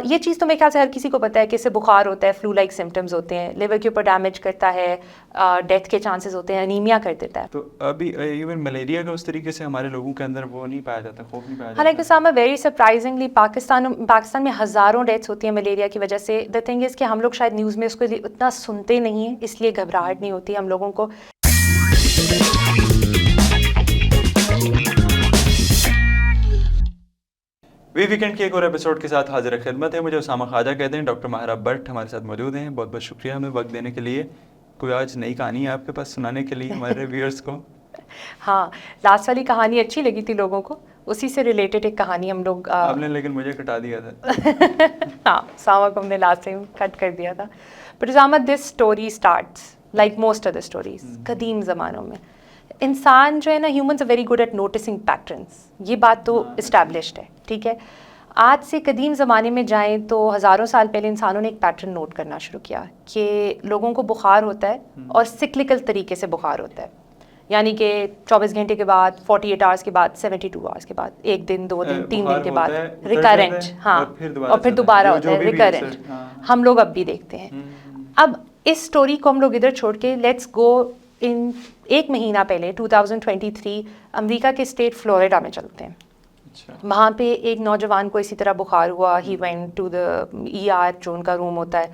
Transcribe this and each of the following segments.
یہ چیز تو میرے خیال سے ہر کسی کو پتہ ہے کہ اس سے بخار ہوتا ہے, فلو لائک سمٹمز ہوتے ہیں, لیور کے اوپر ڈیمیج کرتا ہے, ڈیتھ کے چانسز ہوتے ہیں, انیمیا کر دیتا ہے. تو ابھی ایون ملیریا کا اس طریقے سے ہمارے لوگوں کے اندر وہ نہیں پایا جاتا, خوف نہیں پایا جاتا. حالانکہ اسامہ ویری سرپرائزنگلی پاکستان میں ہزاروں ڈیتھس ہوتی ہیں ملیریا کی وجہ سے. دا تھنگ از کہ ہم لوگ شاید نیوز میں اس کو اتنا سنتے نہیں ہیں, اس لیے گھبراہٹ نہیں ہوتی ہم لوگوں کو. ویکینڈ کے ایک اور ایپیسوڈ کے ساتھ حاضر خدمت ہے. مجھے اسامہ خواجہ کہتے ہیں. ڈاکٹر ماہرہ بٹ ہمارے ساتھ موجود ہیں. بہت بہت شکریہ ہمیں وقت دینے کے لیے. کوئی آج نئی کہانی ہے آپ کے پاس سنانے کے لیے ہمارے ویورز کو؟ ہاں, لاسٹ والی کہانی اچھی لگی تھی لوگوں کو, اسی سے ریلیٹڈ ایک کہانی ہم لوگ آپ نے لیکن مجھے کٹا دیا تھا. ہاں, اسامہ کو ہم نے لاسٹ ٹائم کٹ کر دیا تھا. But Osama this story starts like most other stories. قدیم زمانوں میں انسان جو ہے نا, humans are very good at noticing patterns. یہ بات تو اسٹیبلشڈ ہے, ٹھیک ہے. آج سے قدیم زمانے میں جائیں تو ہزاروں سال پہلے انسانوں نے ایک پیٹرن نوٹ کرنا شروع کیا کہ لوگوں کو بخار ہوتا ہے اور سکلکل طریقے سے بخار ہوتا ہے. یعنی کہ 24 گھنٹے کے بعد, 48 آورس کے بعد, 72 آورس کے بعد, ایک دن, 2 دن, 3 دن کے بعد ریکرنٹ. ہاں, اور پھر دوبارہ ہوتا ہے ریکرنٹ. ہم لوگ اب بھی دیکھتے ہیں. اب اس سٹوری کو ہم لوگ ادھر چھوڑ کے لیٹس گو ان ایک مہینہ پہلے 2023 امریکہ کے اسٹیٹ فلوریڈا میں چلتے ہیں. وہاں پہ ایک نوجوان کو اسی طرح بخار ہوا. He went to the ER جو ان کا روم ہوتا ہے.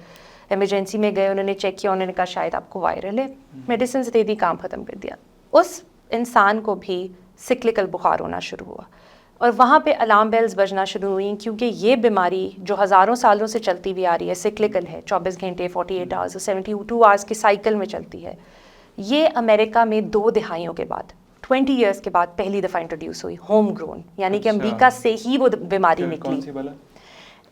ایمرجنسی میں گئے, انہوں نے چیک کیا, انہوں نے کہا شاید آپ کو وائرل ہے. میڈیسنس دے دی, کام ختم کر دیا. اس انسان کو بھی سکلکل بخار ہونا شروع ہوا اور وہاں پہ الارم بیلز بجنا شروع ہوئیں, کیونکہ یہ بیماری جو ہزاروں سالوں سے چلتی ہوئی آ رہی ہے, سکلکل ہے, 24 گھنٹے, 48 آورس, 72 آورس کے سائیکل میں چلتی ہے. یہ امریکہ میں 2 دہائیوں کے بعد 20 ایئرس کے بعد پہلی دفعہ انٹروڈیوس ہوئی, ہوم گرون, یعنی کہ امریکہ سے ہی وہ بیماری نکلی.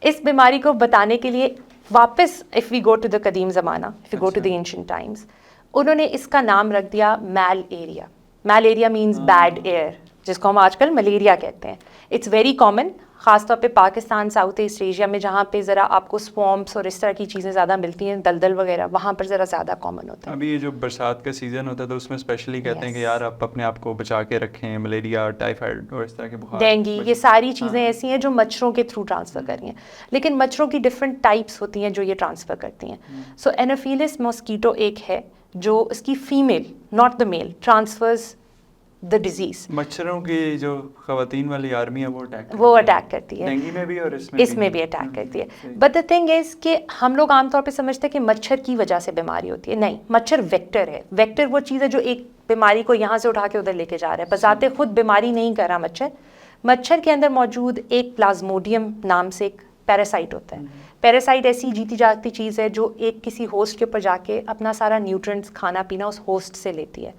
اس بیماری کو بتانے کے لیے واپس if we go to the قدیم زمانہ, if we go to the ancient times, انہوں نے اس کا نام رکھ دیا malaria. Malaria means bad air, جس کو ہم آج کل ملیریا کہتے ہیں. اٹس ویری کامن, خاص طور پہ پاکستان, ساؤتھ ایسٹ ایشیا میں, جہاں پہ ذرا آپ کو سوامپس اور اس طرح کی چیزیں زیادہ ملتی ہیں, دلدل وغیرہ, وہاں پر ذرا زیادہ کامن ہوتا ہے. ابھی یہ جو برسات کا سیزن ہوتا ہے تو اس میں اسپیشلی کہتے ہیں کہ یار آپ اپنے آپ کو بچا کے رکھیں, ملیریا, ٹائیفائڈ اور اس طرح کے بخار, ڈینگی, یہ ساری چیزیں ایسی ہیں جو مچھروں کے تھرو ٹرانسفر کر رہی ہیں. لیکن مچھروں کی ڈفرینٹ ٹائپس ہوتی ہیں جو یہ ٹرانسفر کرتی ہیں. سو اینوفیلس ماسکیٹو ایک ہے جو اس کی female, not the male, transfers the disease. مچھروں کی جو خواتین والی آرمی ہے وہ اٹیک کرتی ہے. ڈینگی میں بھی اور اس میں بھی اٹیک کرتی ہے. بٹ دا تھنگ از کہ ہم لوگ عام طور پہ سمجھتے ہیں کہ مچھر کی وجہ سے بیماری ہوتی ہے. نہیں, مچھر ویکٹر ہے. ویکٹر وہ چیز ہے جو ایک بیماری کو یہاں سے اٹھا کے ادھر لے کے جا رہا ہے. بذات خود بیماری نہیں کر رہا مچھر. مچھر کے اندر موجود ایک پلازموڈیم نام سے ایک پیراسائٹ ہوتا ہے. پیراسائٹ ایسی جیتی جاتی چیز ہے جو ایک کسی ہوسٹ کے اوپر جا کے اپنا سارا نیوٹرینٹس, کھانا پینا اس ہوسٹ سے لیتی ہے,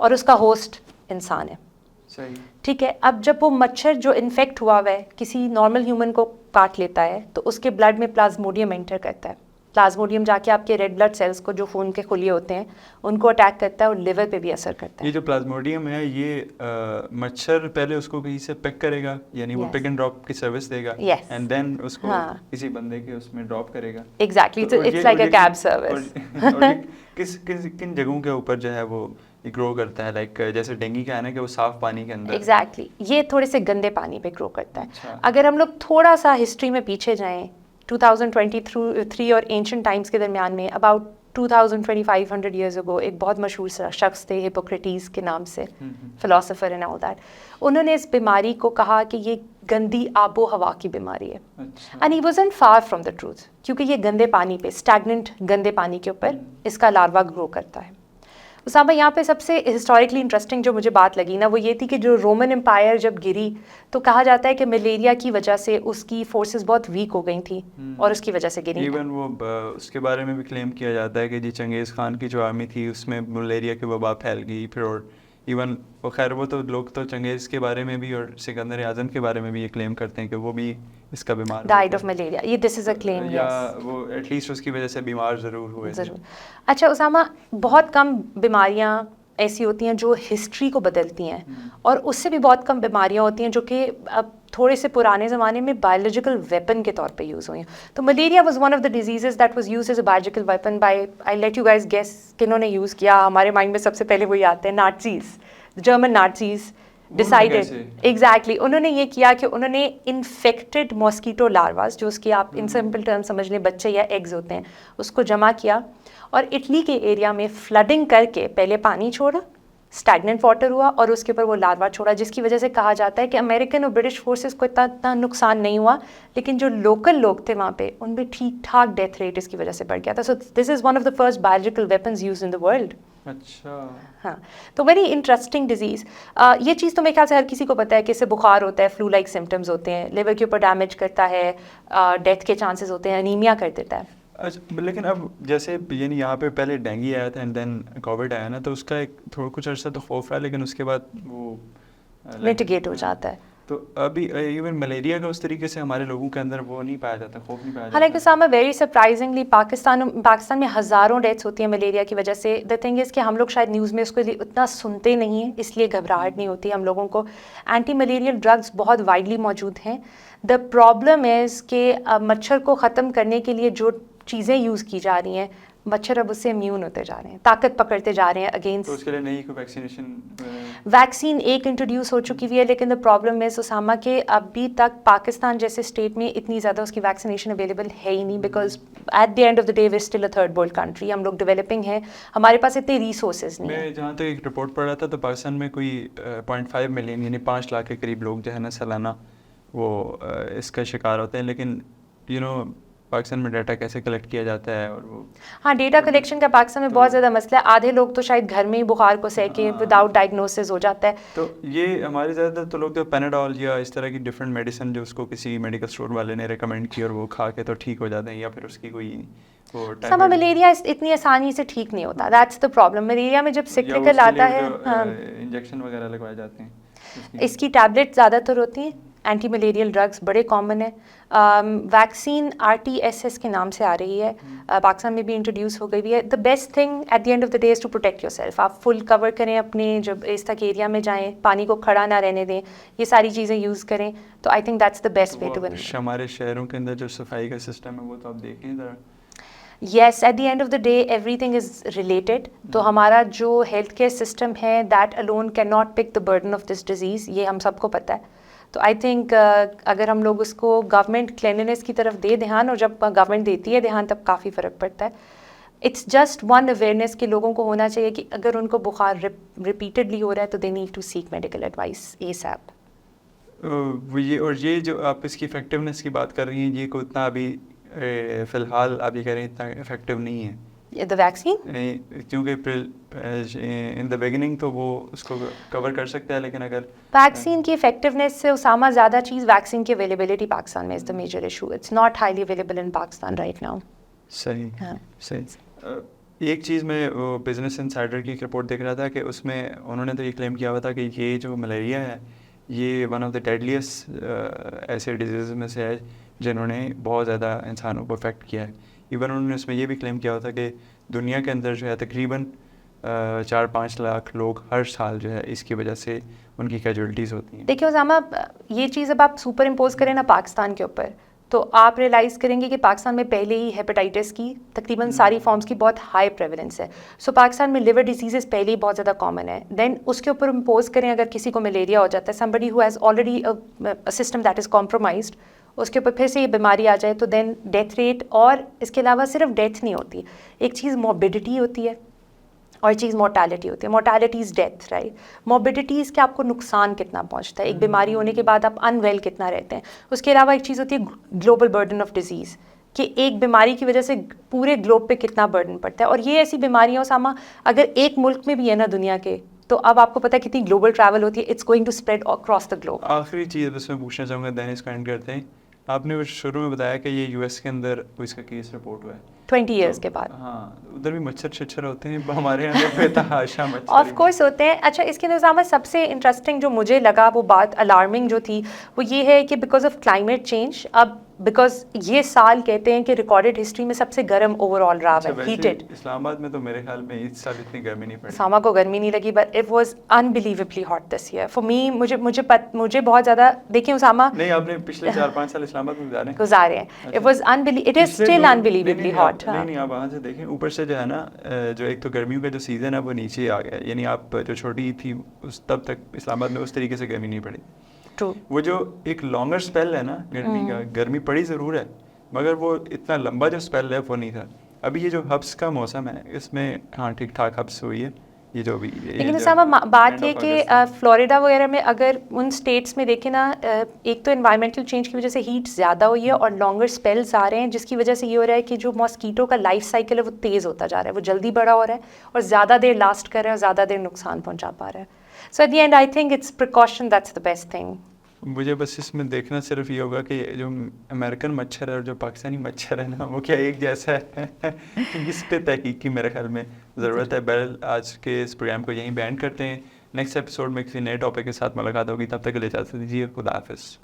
اور اس کا ہوسٹ انسان ہے. ٹھیک ہے. اب جب وہ مچھر جو انفیکٹ ہوا ہوا ہے کسی نارمل ہیومن کو کاٹ لیتا ہے تو اس کے بلڈ میں پلازموڈیم انٹر کرتا ہے. پلازموڈیم جا کے آپ کے ریڈ بلڈ سیلس کو, جو خون کے خلیے ہوتے ہیں, ان کو اٹیک کرتا ہے اور لیور پہ بھی اثر کرتا ہے. یہ جو پلازموڈیم ہے یہ مچھر پہلے اس کو کہیں سے پک کرے گا, یعنی وہ پک اینڈ ڈراپ کی سروس دے گا, اینڈ دین اس کو کسی بندے کے اس میں ڈراپ کرے گا. Exactly, it's like a cab service. کن جگہوں کے اوپر جو ہے وہ گرو کرتا ہے, لائک جیسے ڈینگی کا ہے نا کہ وہ صاف پانی کے اندر. ایگزیکٹلی, یہ تھوڑے سے گندے پانی پہ گرو کرتا ہے. اگر ہم لوگ تھوڑا سا ہسٹری میں پیچھے جائیں, 2023 اور اینشنٹ ٹائمس کے درمیان میں, اباؤٹ 2500 ایئرز اگو, ایک بہت مشہور شخص تھے ہپوکریٹیز کے نام سے, فلاسفر اینڈ آل دیٹ. انہوں نے اس بیماری کو کہا کہ یہ گندی آب و ہوا کی بیماری ہے. And he wasn't for from the truth, کیونکہ یہ گندے پانی پہ, اسٹیگننٹ گندے پانی کے اوپر اس کا لاروا گرو کرتا ہے. اسامہ, یہاں پہ سب سے ہسٹوریکلی انٹرسٹنگ جو مجھے بات لگی نا, وہ یہ تھی کہ جو رومن امپائر جب گری تو کہا جاتا ہے کہ ملیریا کی وجہ سے اس کی فورسز بہت ویک ہو گئی تھیں اور اس کی وجہ سے گری. ایون وہ اس کے بارے میں بھی کلیم کیا جاتا ہے کہ جی چنگیز خان کی جو آرمی تھی اس میں ملیریا کی وبا پھیل گئی. پھر اور ایون وہ خیر وہ تو لوگ تو چنگیز کے بارے میں بھی اور سکندر اعظم کے بارے میں بھی یہ کلیم کرتے ہیں کہ وہ بھی اس کا بیمار ڈائیڈ آف ملیریا. یہ دس از اے کلیم, یا وہ ایٹ لیسٹ اس کی وجہ سے بیمار ضرور ہوئے. ضرور. اچھا اسامہ, بہت کم بیماریاں ایسی ہوتی ہیں جو ہسٹری کو بدلتی ہیں, اور اس سے بھی بہت کم بیماریاں ہوتی ہیں جو کہ اب تھوڑے سے پرانے زمانے میں بایولوجیکل ویپن کے طور پہ یوز ہوئی ہیں. تو malaria was one of the diseases that was use as a biological weapon by, I let you guys guess کنہوں نے یوز کیا. ہمارے مائنڈ میں سب سے پہلے وہی آتے ہیں, نازیز, جرمن نازیز. ڈیسائڈیڈ ایگزیکٹلی انہوں نے یہ کیا کہ انہوں نے انفیکٹڈ ماسکیٹو لارواز جو اس کی آپ ان سمپل ٹرم سمجھ لیں بچے یا ایگز ہوتے ہیں اس کو جمع کیا اور اٹلی کے ایریا میں فلڈنگ کر کے پہلے پانی چھوڑا اسٹیگننٹ واٹر ہوا اور اس کے اوپر وہ لاروا چھوڑا جس کی وجہ سے کہا جاتا ہے کہ امریکن اور برٹش فورسز کو اتنا نقصان نہیں ہوا لیکن جو لوکل لوگ تھے وہاں پہ ان پہ ٹھیک ٹھاک ڈیتھ ریٹ اس کی وجہ سے بڑھ گیا تھا. So this is one of the first biological weapons used in the world. اچھا ہاں تو ویری انٹرسٹنگ ڈیزیز. یہ چیز تو میرے خیال سے ہر کسی کو پتہ ہے کہ اس سے بخار ہوتا ہے, فلو لائک سمٹمز ہوتے ہیں, لیور کے اوپر ڈیمیج کرتا ہے, ڈیتھ کے چانسز ہوتے ہیں, انیمیا کر دیتا ہے. اچھا لیکن اب جیسے یعنی یہاں پہ پہلے ڈینگی آیا تھا اینڈ دین کووڈ آیا نا, تو اس کا ایک تھوڑا کچھ عرصہ تو خوف رہا لیکن اس کے بعد وہ میٹیگیٹ ہو جاتا ہے. تو ابھی ایون ملیریا کا اس طریقے سے ہمارے لوگوں کے اندر وہ نہیں پایا جاتا, خوف نہیں پایا جاتا. حالانکہ سامہ ویری سرپرائزنگلی پاکستان میں ہزاروں ڈیتھس ہوتی ہیں ملیریا کی وجہ سے. دا تھنگ از کہ ہم لوگ شاید نیوز میں اس کو اتنا سنتے نہیں ہیں, اس لیے گھبراہٹ نہیں ہوتی ہم لوگوں کو. اینٹی ملیریل ڈرگس بہت وائڈلی موجود ہیں. دا پرابلم از کہ مچھر کو ختم کرنے کے لیے جو چیزیں یوز کی جا رہی ہیں مچھر اب اس سے امیون ہوتے جا رہے ہیں, طاقت پکڑتے جا رہے ہیں اگینسٹ. تو اس کے لیے نئی کوئی ویکسین ایک انٹروڈیوس ہو چکی ہوئی ہے لیکن دا پرابلم ہے اسامہ کہ ابھی تک پاکستان جیسے اسٹیٹ میں اتنی زیادہ اس کی ویکسینیشن اویلیبل ہے ہی نہیں, because at the end of the day we still a third world country. ہم لوگ ڈیولپنگ ہیں, ہمارے پاس اتنے ریسورسز نہیں ہیں. میں جہاں تک ایک رپورٹ پڑھ رہا تھا تو پاکستان میں کوئی 0.5 ملین یعنی 5 لاکھ کے قریب لوگ جو ہے نا سالانہ وہ اس کا شکار ہوتے ہیں. لیکن پاکستان میں ڈیٹا کیسے کلیکٹ کیا جاتا ہے اور وہ ہاں ڈیٹا کلیکشن کا پاکستان میں بہت زیادہ مسئلہ ہے. آدھے لوگ تو شاید گھر میں ہی بخار کو سہ کے وداؤٹ ڈائگنوسس ہو جاتا ہے. تو یہ ہمارے زیادہ تر تو لوگ تو پیناڈول یا اس طرح کی ڈفرینٹ میڈیسن جو اس کو کسی میڈیکل اسٹور والے نے ریکمینڈ کی اور وہ کھا کے تو ٹھیک ہو جاتے ہیں, یا پھر اس کی کوئی سما ملیریا اتنی آسانی سے ٹھیک نہیں ہوتا. That's the problem. ملیریا میں جب سکریکل آتا ہے انجیکشن وغیرہ لگوائے جاتے ہیں, اس کی ٹیبلٹ زیادہ تر ہوتی ہیں. اینٹی ملیریل ڈرگس بڑے کامن ہیں. ویکسین RTS کے نام سے آ رہی ہے, پاکستان میں بھی انٹروڈیوس ہو گئی ہے. The best thing at the end of the day is to protect yourself. آپ فل کور کریں اپنے, جب اس تک ایریا میں جائیں پانی کو کھڑا نہ رہنے دیں, یہ ساری چیزیں یوز کریں. تو I think that's the best way to win. ہمارے شہروں کے اندر جو صفائی کا سسٹم ہے وہ تو آپ دیکھیں ذرا. Yes at the end of the day everything is related. تو ہمارا جو ہیلتھ کیئر سسٹم ہے that alone can not pick the burden of this disease, یہ ہم سب کو پتہ ہے. تو آئی تھنک اگر ہم لوگ اس کو گورنمنٹ کلینلینس کی طرف دے دھیان, اور جب گورنمنٹ دیتی ہے دھیان تب کافی فرق پڑتا ہے. اٹس جسٹ ون اویئرنیس کہ لوگوں کو ہونا چاہیے کہ اگر ان کو بخار ریپیٹڈلی ہو رہا ہے تو they need to seek medical advice ASAP. اور یہ جو آپ اس کی افیکٹونیس کی بات کر رہی ہیں, یہ کو اتنا ابھی فی الحال آپ یہ کہہ رہے ہیں اتنا افیکٹو نہیں ہے دا ویکسین, کیونکہ ان دا بگننگ تو وہ اس کو کور کر سکتا ہے, لیکن اگر ویکسین کی افیکٹونیس سے اسامہ زیادہ چیز ویکسین کی اویلیبلٹی پاکستان میں is the major issue. It's not highly available in Pakistan right now. صحیح. ایک چیز میں بزنس انسائڈر کی ایک رپورٹ دیکھ رہا تھا کہ اس میں انہوں نے تو یہ کلیم کیا ہوا تھا کہ یہ جو ملیریا ہے یہ ون آف دا ڈیڈلیسٹ ایسے ڈیزیز میں سے ہے جنہوں نے بہت زیادہ انسانوں کو افیکٹ کیا ہے. ایون انہوں نے اس میں یہ بھی کلیم کیا ہوا تھا کہ دنیا کے اندر جو ہے تقریباً 4-5 لاکھ لوگ ہر سال جو ہے اس کی وجہ سے ان کی کیجولٹیز ہوتی ہیں. دیکھیے اسامہ, یہ چیز اب آپ سپر امپوز کریں نا پاکستان کے اوپر تو آپ ریئلائز کریں گے کہ پاکستان میں پہلے ہی ہیپیٹائٹس کی تقریباً ساری فارمس کی بہت ہائی پریولنس ہے. سو پاکستان میں لیور ڈیزیزز پہلے ہی بہت زیادہ کامن ہے. دین اس کے اوپر امپوز کریں اگر کسی کو ملیریا ہو جاتا ہے, somebody who has already a system that is compromised, اس کے اوپر پھر سے یہ بیماری آ جائے تو دین ڈیتھ ریٹ, اور اس کے علاوہ صرف ڈیتھ نہیں ہوتی, ایک چیز موربیڈیٹی ہوتی ہے اور چیز مورٹیلٹی ہوتی ہے. مورٹیلٹی از ڈیتھ رائٹ, موربیڈیٹی از کہ آپ کو نقصان کتنا پہنچتا ہے, ایک بیماری ہونے کے بعد آپ ان ویل کتنا رہتے ہیں. اس کے علاوہ ایک چیز ہوتی ہے گلوبل برڈن آف ڈیزیز, کہ ایک بیماری کی وجہ سے پورے گلوب پہ کتنا برڈن پڑتا ہے. اور یہ ایسی بیماریاں اسامہ اگر ایک ملک میں بھی ہے نا دنیا کے, تو اب آپ کو پتہ ہے کتنی گلوبل ٹریول ہوتی ہے. It's going to spread across the globe. آخری چیز بس میں پوچھنا چاہوں گا, دین اس کو اینڈ کرتے ہیں. آپ نے شروع میں بتایا کہ یہ US کے اندر اس کا کیس رپورٹ ہوا ہے 20 ایئرس کے بعد. ہاں ادھر بھی مچھر ہوتے ہیں, ہمارے یہاں پہ تحاشا مچھر آف کورس ہوتے ہیں. اچھا اس کے نظام سب سے انٹرسٹنگ جو مجھے لگا وہ بات الارمنگ جو تھی وہ یہ ہے کہ بیکاز آف کلائمیٹ چینج اب بیکاز یہ سال کہتے ہیں کہ ریکارڈڈ ہسٹری میں سب سے گرم اوور آل رہا ہے, ہیٹڈ. اسلام آباد میں تو میرے خیال میں اس سال اتنی گرمی نہیں پڑی. ساما کو گرمی نہیں لگی, but it was unbelievably hot this year for me. مجھے بہت زیادہ, دیکھیں اسامہ نہیں, آپ نے پچھلے 4-5 سال اسلام آباد میں گزارے ہیں. It was it is still unbelievably hot. نہیں, آپ وہاں سے دیکھیں اوپر سے جو ہے نا, جو ایک تو گرمیوں کا جو سیزن ہے وہ نیچے آ گیا, یعنی آپ جو چھوٹی تھی اس تب تک اسلام آباد میں اس طریقے سے گرمی نہیں پڑی. وہ جو ایک لانگر اسپیل ہے نا گرمی کا, گرمی پڑی ضرور ہے مگر وہ اتنا لمبا جو اسپیل ہے وہ نہیں تھا. ابھی یہ جو ہبس کا موسم ہے اس میں ہاں ٹھیک ٹھاک ہبس ہوئی ہے یہ جو بھی. لیکن اسامہ بات یہ کہ فلوریڈا وغیرہ میں اگر ان اسٹیٹس میں دیکھیں نا, ایک تو انوائرمنٹل چینج کی وجہ سے ہیٹ زیادہ ہوئی ہے اور لانگر اسپیلز آ رہے ہیں, جس کی وجہ سے یہ ہو رہا ہے کہ جو ماسکیٹو کا لائف سائیکل ہے وہ تیز ہوتا جا رہا ہے, وہ جلدی بڑا ہو رہا ہے اور زیادہ دیر لاسٹ کر رہا ہے اور زیادہ دیر نقصان پہنچا پا رہا ہے. So at the end I think it's precaution, that's the best thing. مجھے بس اس میں دیکھنا صرف یہ ہوگا کہ جو امریکن مچھر ہے اور جو پاکستانی مچھر ہے نا وہ کیا ایک جیسا ہے. اس پہ تحقیق کی میرے خیال میں ضرورت ہے. بہرحال آج کے اس پروگرام کو یہیں بینڈ کرتے ہیں. نیکسٹ ایپیسوڈ میں کسی نئے ٹاپک کے ساتھ ملاقات ہوگی, تب تک کے لیے اجازت دیجیے. خدا حافظ.